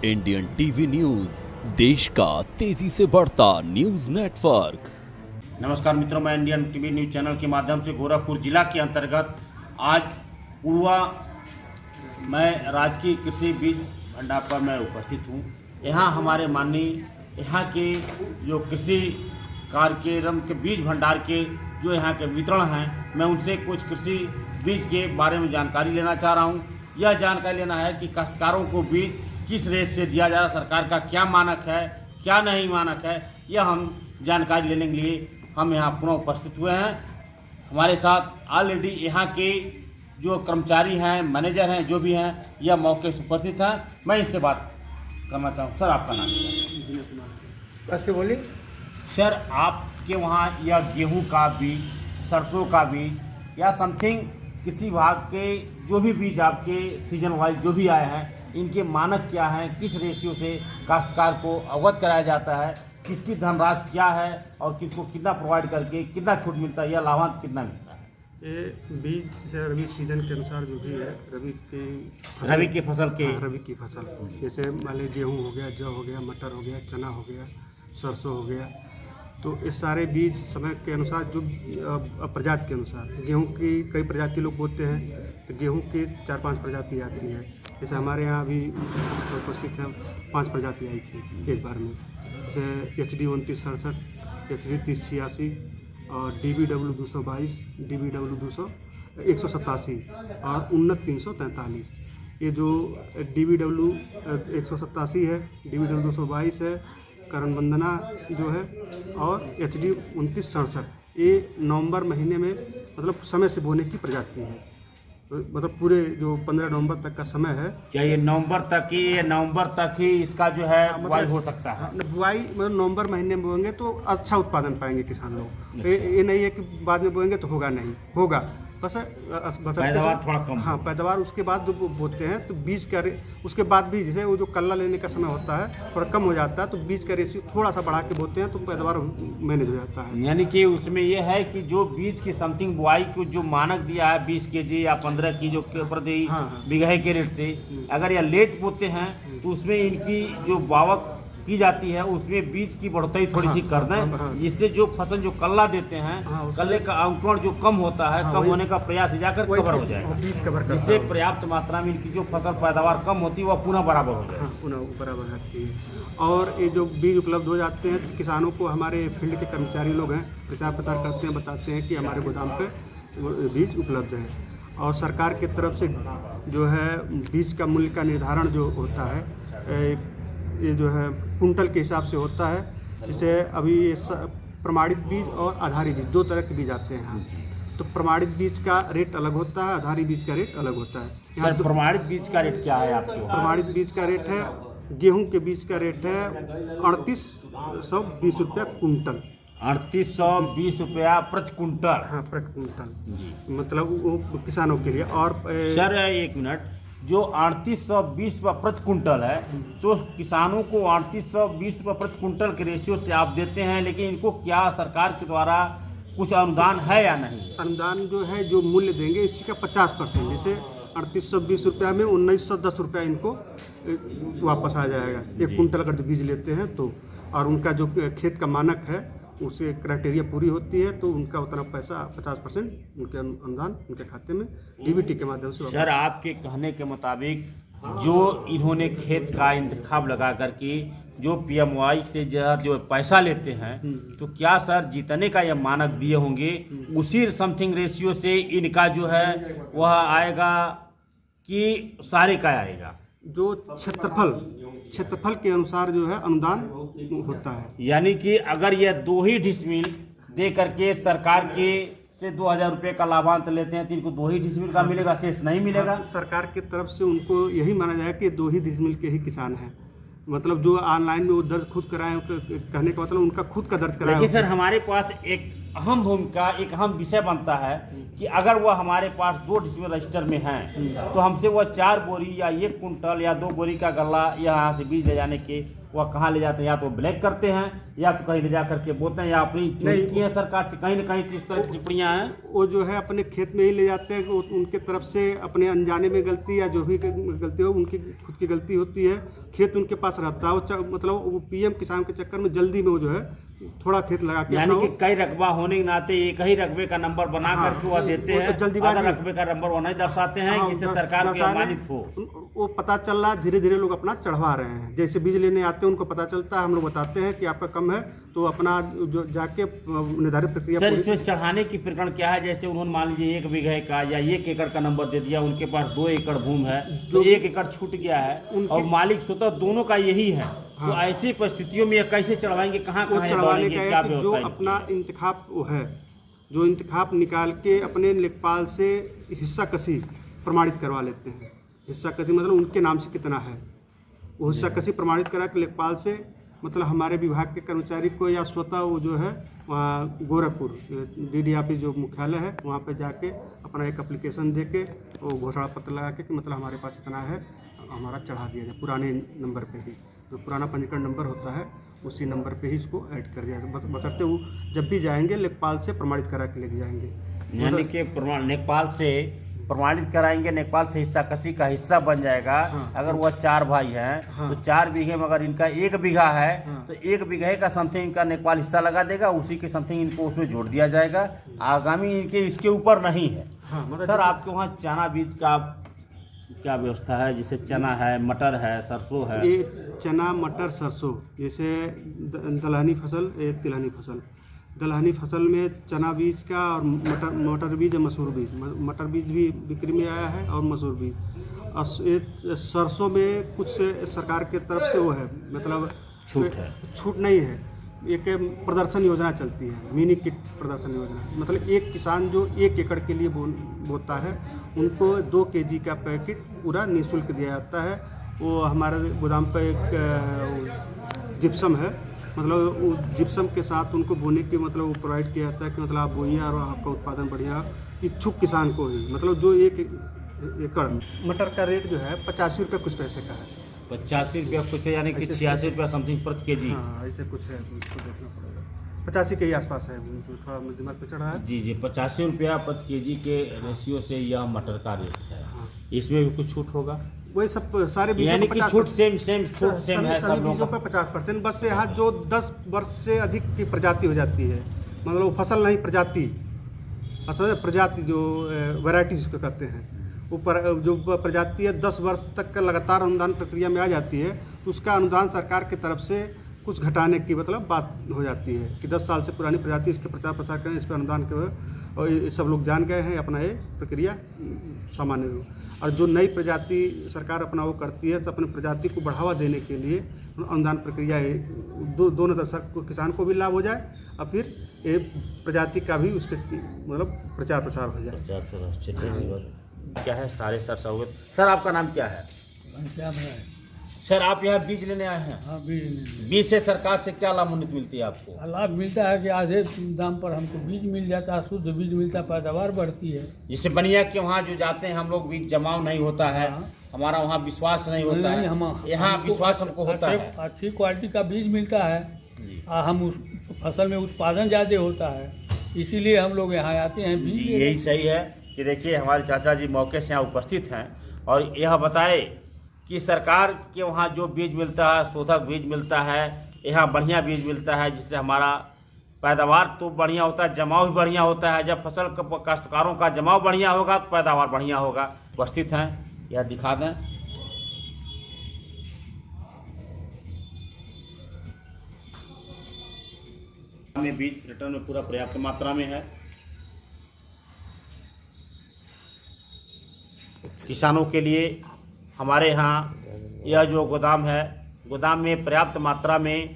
Indian TV news, देश का तेजी से बढ़ता न्यूज नेटवर्क। नमस्कार मित्रों, मैं इंडियन टीवी न्यूज चैनल के माध्यम से गोरखपुर जिला के अंतर्गत आज पूर्वा मैं राजकीय कृषि बीज भंडार पर मैं उपस्थित हूँ। यहाँ हमारे माननीय यहाँ के जो कृषि कार्यक्रम के बीज भंडार के जो यहाँ के वितरण हैं, मैं उनसे कुछ कृषि बीज के बारे में जानकारी लेना चाह रहा हूँ। यह जानकारी लेना है कि काश्तकारों को बीज किस रेट से दिया जा रहा है, सरकार का क्या मानक है, क्या नहीं मानक है, यह हम जानकारी लेने के लिए हम यहाँ पुनः उपस्थित हुए हैं। हमारे साथ ऑलरेडी यहाँ के जो कर्मचारी हैं, मैनेजर हैं, जो भी हैं, यह मौके से उपस्थित हैं। मैं इनसे बात करना चाहूँ। सर, आपका नाम? बस के बोलिए। सर, आपके वहाँ यह गेहूं का बीज, सरसों का बीज या समथिंग किसी भाग के जो भी बीज आपके सीजन वाइज जो भी आए हैं, इनके मानक क्या हैं, किस रेशियो से काश्तकार को अवगत कराया जाता है, किसकी धनराशि क्या है और किसको कितना प्रोवाइड करके कितना छूट मिलता है, या लाभांश कितना मिलता है? ये बीज से रबी सीजन के अनुसार जो भी है, रबी की फसल जैसे मान लीजिए गेहूँ हो गया, जौ हो गया, मटर हो गया, चना हो गया, सरसों हो गया, तो इस सारे बीज समय के अनुसार जो प्रजाति के अनुसार गेहूं की कई प्रजाति लोग बोते हैं, तो गेहूं की 4-5 प्रजाति आती है। जैसे हमारे यहाँ अभी उपस्थित हैं 5 प्रजाति आई थी एक बार में, जैसे HD 2967, HD 3086 और DBW 222, DBW 187 और उन्नत 343। ये जो DBW 187 है, DBW 222 है, करण वंदना जो है, और HD 2967, ये नवंबर महीने में मतलब समय से बोने की प्रजाति है। मतलब पूरे जो 15 नवंबर तक का समय है। क्या ये नवंबर तक ही इसका जो है बुआई हो सकता है? बुआई मतलब नवंबर महीने में बोएंगे तो अच्छा उत्पादन पाएंगे किसान लोग। ये नहीं है कि बाद में बोएंगे तो होगा, नहीं होगा, बस पैदावार थोड़ा कम। हाँ, पैदावार उसके बाद जो बोते हैं तो बीज का उसके बाद भी जैसे वो जो कल्ला लेने का समय होता है थोड़ा कम हो जाता है, तो बीज का रेशियो थोड़ा सा बढ़ा के बोते हैं तो पैदावार मैनेज हो जाता है। यानी कि उसमें ये है कि जो बीज की समथिंग बुआई को जो मानक दिया है 20 kg या 15 kg के प्रति बीघे के रेट से, अगर यह लेट बोते हैं तो उसमें इनकी जो बावक की जाती है उसमें बीज की बढ़ोतरी थोड़ी सी कर दें, जिससे जो फसल जो कल्ला देते हैं, कल्ले का अंकुरण जो कम होता है, कम होने का प्रयास जाकर कवर हो जाएगा, बीज कवर, जिससे पर्याप्त मात्रा में इनकी जो फसल पैदावार कम होती है वह पुनः बराबर हो जाए। पुनः बराबर आती है। और ये जो बीज उपलब्ध हो जाते हैं तो किसानों को हमारे फील्ड के कर्मचारी लोग हैं, प्रचार प्रसार करते हैं, बताते हैं कि हमारे गोदाम पे बीज उपलब्ध है। और सरकार की तरफ से जो है बीज का मूल्य का निर्धारण जो होता है, ये जो है कुंटल के हिसाब से होता है। जैसे अभी ये प्रमाणित बीज और आधारी बीज 2 तरह के बीज आते हैं। तो प्रमाणित बीज का रेट अलग होता है, आधारी बीज का रेट अलग होता है। सर, प्रमाणित बीज का रेट क्या है आपके? प्रमाणित बीज का रेट है, गेहूं के बीज का रेट है 3820 रुपया कुंटल। 3820 रुपया प्रति कुंटल? हाँ, प्रति कुंटल, मतलब वो किसानों के लिए। और सर एक मिनट, जो 3820 रुपये प्रति कुंटल है, तो किसानों को 3820 रुपये प्रति कुंटल के रेशियो से आप देते हैं, लेकिन इनको क्या सरकार के द्वारा कुछ अनुदान है या नहीं? अनुदान जो है, जो मूल्य देंगे इसी का 50%, जैसे 3820 रुपया में 1910 रुपया इनको वापस आ जाएगा एक कुंटल अगर बीज लेते हैं तो। और उनका जो खेत का मानक है उससे क्राइटेरिया पूरी होती है तो उनका उतना पैसा 50% उनके अनुदान उनके खाते में DBT के माध्यम से। सर, आपके कहने के मुताबिक जो इन्होंने खेत का इंतखाब लगा करके जो PMY से जो पैसा लेते हैं, तो क्या सर जितने का यह मानक दिए होंगे उसी समथिंग रेशियो से इनका जो है वह आएगा कि सारे का आएगा? जो क्षेत्रफल के अनुसार जो है अनुदान होता है। यानी कि अगर यह 2 ही डिसमिल दे करके सरकार के से 2000 रुपये का लाभांश लेते हैं तो इनको 2 ही डिसमिल का मिलेगा, शेष नहीं मिलेगा? सरकार की तरफ से उनको यही माना जाए कि 2 ही डिसमिल के ही किसान हैं। मतलब जो ऑनलाइन में वो दर्ज खुद कराए, कहने का मतलब उनका खुद का दर्ज कराया। लेकिन सर, हमारे पास एक अहम भूमिका, एक अहम विषय बनता है कि अगर वह हमारे पास 2 डिसमिल रजिस्टर में हैं तो हमसे वह 4 बोरी या 1 कुंटल या 2 बोरी का गल्ला यहाँ से बीज ले जाने के वह कहाँ ले जाते हैं, या तो ब्लैक करते हैं या तो कहीं ले जा करके बोलते हैं, या अपनी चोरी की है सरकार से, कहीं ना कहीं इस तरह की टिप्पणियाँ हैं। वो जो है अपने खेत में ही ले जाते हैं, उनके तरफ से अपने अनजाने में गलती या जो भी गलती हो उनकी खुद की गलती होती है। खेत उनके पास रहता है, वो मतलब वो पीएम किसान के चक्कर में जल्दी में वो जो है थोड़ा खेत लगा के, यानी कि कई रकबा होने के नाते एक ही रकबे का नंबर बना करके वह देते हैं, जल्दीबाजी रकबे का नंबर वो नहीं दर्शाते हैं, जिससे सरकार की अपमानित हो। वो पता चल रहा है, धीरे धीरे लोग अपना चढ़वा रहे हैं। जैसे बीज लेने आते हैं उनको पता चलता है, हम लोग बताते हैं कि आपका कम है, तो अपना जो जाके निर्धारित प्रक्रिया। सर, इसमें चढ़ाने की प्रकरण क्या है? जैसे उन्होंने मान लीजिए 1 बीघे का या 1 एकड़ का नंबर दे दिया, उनके पास 2 एकड़ भूमि है, तो 1 एकड़ छूट गया है और मालिक स्वतः दोनों का यही है। तो ऐसी परिस्थितियों में यह कैसे चढ़वाएंगे, कहाँ चढ़वाने का है कि जो अपना इंतखाब वो है, जो इंतखाब निकाल के अपने लेखपाल से हिस्सा कसी प्रमाणित करवा लेते हैं। हिस्सा कसी मतलब उनके नाम से कितना है, वो हिस्सा कसी प्रमाणित करा के लेखपाल से, मतलब हमारे विभाग के कर्मचारी को या स्वतः वो जो है वहाँ गोरखपुर डीडी ऑफिस जो मुख्यालय है वहाँ पे जाके अपना एक एप्लीकेशन दे के वो घोषणा पत्र लगा के कि मतलब हमारे पास इतना है, हमारा चढ़ा दिया जाए पुराने नंबर पे ही, जो पुराना पंजीकरण नंबर होता है उसी नंबर पे ही इसको ऐड कर दिया जाए। बशर्ते वो जब भी जाएंगे लेखपाल से प्रमाणित करा के लेके जाएंगे, यानी कि लेखपाल से प्रमाणित कराएंगे, नेपाल से हिस्सा कसी का हिस्सा बन जाएगा। अगर वह 4 भाई हैं तो 4 बीघे में अगर इनका 1 बीघा है तो 1 बीघे का समथिंग इनका नेपाल हिस्सा लगा देगा, उसी के समथिंग इनको उसमें जोड़ दिया जाएगा। आगामी इनके इसके ऊपर नहीं है। सर, आपके वहाँ चना बीज का क्या व्यवस्था है? जैसे चना है, मटर है, सरसों है। ये चना, मटर, सरसों, जैसे दलहनी फसल, एक तिलहनी फसल। दलहनी फसल में चना बीज का और मटर बीज और मसूर बीज, मटर बीज भी बिक्री में आया है और मसूर बीज। और सरसों में कुछ सरकार के तरफ से वो है, मतलब छूट है, छूट नहीं है, एक प्रदर्शन योजना चलती है, मिनी किट प्रदर्शन योजना। मतलब एक किसान जो 1 एकड़ के लिए बोता है उनको 2 केजी का पैकेट पूरा निःशुल्क दिया जाता है। वो हमारे गोदाम पर एक जिप्सम है, मतलब वो जिप्सम के साथ उनको बोने की मतलब वो प्रोवाइड किया जाता है कि मतलब आप बोइए और आपका उत्पादन बढ़िया, इच्छुक किसान को ही, मतलब जो 1 एकड़। मटर का रेट जो है 85 रुपये कुछ पैसे का है, 85 रुपया कुछ, यानी कि 86 रुपया समथिंग प्रति केजी। हाँ, ऐसे कुछ है, उसको देखना पड़ेगा। 85 के ही आसपास है, थोड़ा दिमाग पे चढ़ा है। जी, 85 रुपया प्रति केजी के रेशियो से यह मटर का रेट है। इसमें भी कुछ छूट होगा? वही सब सारे बीजों यानी कि छूट सेम है सब बीजों पर 50%। बस यहाँ जो 10 वर्ष से अधिक की प्रजाति हो जाती है, मतलब वो फसल नहीं प्रजाति, प्रजाति जो वैरायटी जिसको कहते हैं, वो जो प्रजाति है 10 वर्ष तक का लगातार अनुदान प्रक्रिया में आ जाती है, उसका अनुदान सरकार की तरफ से कुछ घटाने की मतलब बात हो जाती है कि 10 साल से पुरानी प्रजाति इसके प्रचार प्रसार करें, इस पर अनुदान के, और सब लोग जान गए हैं, अपना ये प्रक्रिया सामान्य हो। और जो नई प्रजाति सरकार अपना वो करती है तो अपनी प्रजाति को बढ़ावा देने के लिए अनुदान प्रक्रिया दोनों तरफ किसान को भी लाभ हो जाए और फिर ये प्रजाति का भी उसके मतलब प्रचार प्रसार हो जाए। क्या है सारे सर, आपका नाम क्या है? सर, आप यहाँ बीज लेने आए हैं? हाँ, बीज से सरकार से क्या लाभ मिलती है आपको? लाभ मिलता है कि आधे दाम पर हमको बीज मिल जाता है, शुद्ध बीज मिलता है, पैदावार बढ़ती है। जिससे बनिया के वहाँ जो जाते हैं हम लोग, बीज जमाव नहीं होता है, हमारा वहाँ विश्वास नहीं होता है, यहाँ विश्वास हमको होता है, अच्छी क्वालिटी का बीज मिलता है, हम उस फसल में उत्पादन ज़्यादा होता है, इसीलिए हम लोग यहाँ आते हैं बीज। यही सही है कि देखिए हमारे चाचा जी मौके से यहाँ उपस्थित हैं और यह बताए कि सरकार के वहाँ जो बीज मिलता है, शोधक बीज मिलता है, यहाँ बढ़िया बीज मिलता है, जिससे हमारा पैदावार तो बढ़िया होता है, जमाव भी बढ़िया होता है। जब फसल काश्तकारों का जमाव बढ़िया होगा तो पैदावार बढ़िया होगा। उपस्थित हैं, यह दिखा दें। में बीज रिटर्न में पूरा पर्याप्त मात्रा में है। किसानों के लिए हमारे यहाँ यह जो गोदाम है, गोदाम में पर्याप्त मात्रा में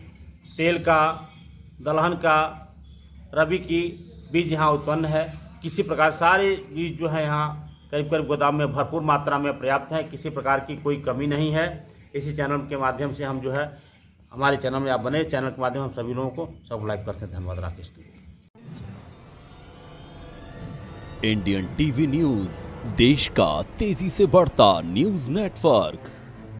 तेल का, दलहन का, रबी की बीज यहाँ उत्पन्न है। किसी प्रकार सारे बीज जो है यहाँ करीब करीब गोदाम में भरपूर मात्रा में पर्याप्त है, किसी प्रकार की कोई कमी नहीं है। इसी चैनल के माध्यम से हम जो है, हमारे चैनल में आप बने, चैनल के माध्यम हम सभी लोगों को सब्सक्राइब करते हैं। धन्यवाद। राकेश। इंडियन टीवी न्यूज, देश का तेजी से बढ़ता न्यूज नेटवर्क।